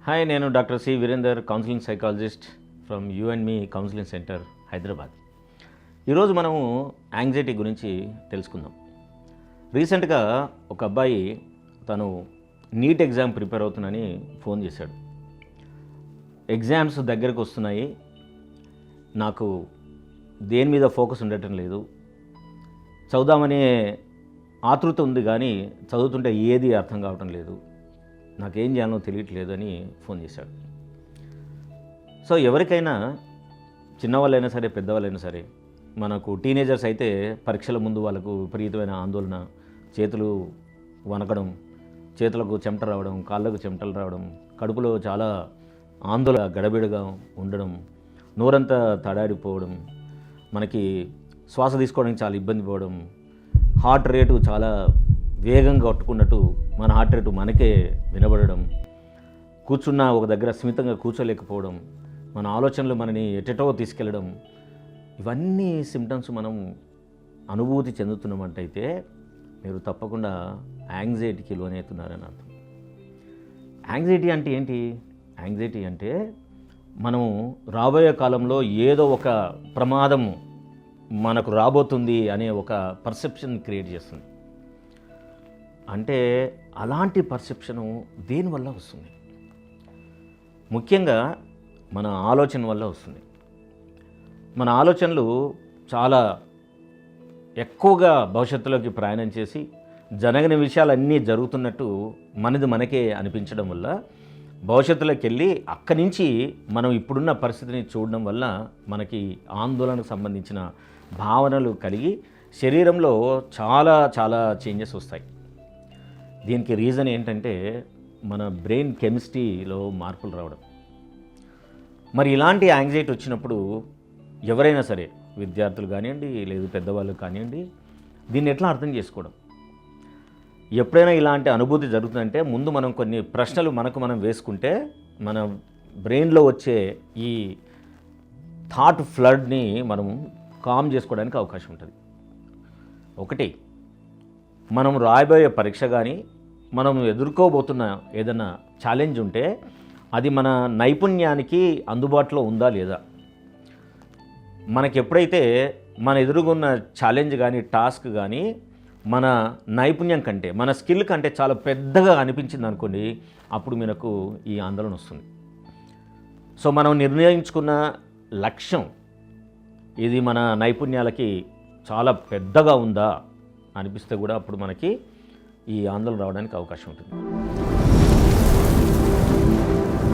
Hi, నేను doctor C Virender, counselling psychologist from you and me counselling centre, Hyderabad. ఈరోజు మనము anxiety గురించి తెలుసుకుందాం. రీసెంట్గా ఒక అబ్బాయి తను నీట్ ఎగ్జామ్ ప్రిపేర్ అవుతున్నానని ఫోన్ చేశాడు. ఎగ్జామ్స్ దగ్గరకు వస్తున్నాయి, నాకు దేని మీద ఫోకస్ ఉండటం లేదు, చదువుదామనే ఆతృత ఉంది కానీ చదువుతుంటే ఏది అర్థం కావటం లేదు, నాకేం చేయాలో తెలియట్లేదు అని ఫోన్ చేశాడు. సో ఎవరికైనా చిన్నవాళ్ళైనా సరే పెద్దవాళ్ళైనా సరే, మనకు టీనేజర్స్ అయితే పరీక్షల ముందు వాళ్ళకు విపరీతమైన ఆందోళన, చేతులు వణకడం, చేతులకు చెమట రావడం, కాళ్ళకు చెమటలు రావడం, కడుపులో చాలా ఆందోళన గడబిడగా ఉండడం, నోరంతా తడాడిపోవడం, మనకి శ్వాస తీసుకోవడానికి చాలా ఇబ్బంది పోవడం, హార్ట్ రేటు చాలా వేగంగా కొట్టుకున్నట్టు మన హార్ట్ రేటు మనకే వినబడడం, కూర్చున్న ఒక దగ్గర స్మితంగా కూర్చోలేకపోవడం, మన ఆలోచనలు మనని ఎటెటో తీసుకెళ్ళడం, ఇవన్నీ సిమ్టమ్స్ మనం అనుభూతి చెందుతున్నట్టయితే మీరు తప్పకుండా యాంగ్జైటీకి లోనవుతున్నారని అర్థం. యాంగ్జైటీ అంటే ఏంటి? యాంగ్జైటీ అంటే మనం రాబోయే కాలంలో ఏదో ఒక ప్రమాదం మనకు రాబోతుంది అనే ఒక పర్సెప్షన్ క్రియేట్ చేస్తుంది. అంటే అలాంటి పర్సెప్షను దేనివల్ల వస్తుంది? ముఖ్యంగా మన ఆలోచన వల్ల వస్తుంది. మన ఆలోచనలు చాలా ఎక్కువగా భవిష్యత్తులోకి ప్రయాణం చేసి జరగని విషయాలన్నీ జరుగుతున్నట్టు మనది మనకే అనిపించడం వల్ల భవిష్యత్తులోకి వెళ్ళి అక్కడి నుంచి మనం ఇప్పుడున్న పరిస్థితిని చూడడం వల్ల మనకి ఆందోళనకు సంబంధించిన భావనలు కలిగి శరీరంలో చాలా చాలా చేంజెస్ వస్తాయి. దీనికి రీజన్ ఏంటంటే మన బ్రెయిన్ కెమిస్ట్రీలో మార్పులు రావడం. మరి ఇలాంటి యాంగ్జైటీ వచ్చినప్పుడు ఎవరైనా సరే, విద్యార్థులు కానివ్వండి, లేదు పెద్దవాళ్ళు కానివ్వండి, దీన్ని ఎట్లా అర్థం చేసుకోవడం? ఎప్పుడైనా ఇలాంటి అనుభూతి జరుగుతుందంటే ముందు మనం కొన్ని ప్రశ్నలు మనకు మనం వేసుకుంటే మన బ్రెయిన్లో వచ్చే ఈ థాట్ ఫ్లడ్ని మనం కామ్ చేసుకోవడానికి అవకాశం ఉంటుంది. ఒకటి, మనం రాయబోయే పరీక్ష కానీ మనం ఎదుర్కోబోతున్న ఏదైనా ఛాలెంజ్ ఉంటే అది మన నైపుణ్యానికి అందుబాటులో ఉందా లేదా? మనకి ఎప్పుడైతే మన ఎదురుగున్న ఛాలెంజ్ కానీ టాస్క్ కానీ మన నైపుణ్యం కంటే, మన స్కిల్ కంటే చాలా పెద్దగా అనిపించింది అనుకోండి, అప్పుడు మనకు ఈ ఆందోళన వస్తుంది. సో మనం నిర్ణయించుకున్న లక్ష్యం ఇది మన నైపుణ్యాలకి చాలా పెద్దగా ఉందా అనిపిస్తే కూడా అప్పుడు మనకి ఈ ఆందోళన రావడానికి అవకాశం ఉంటుంది.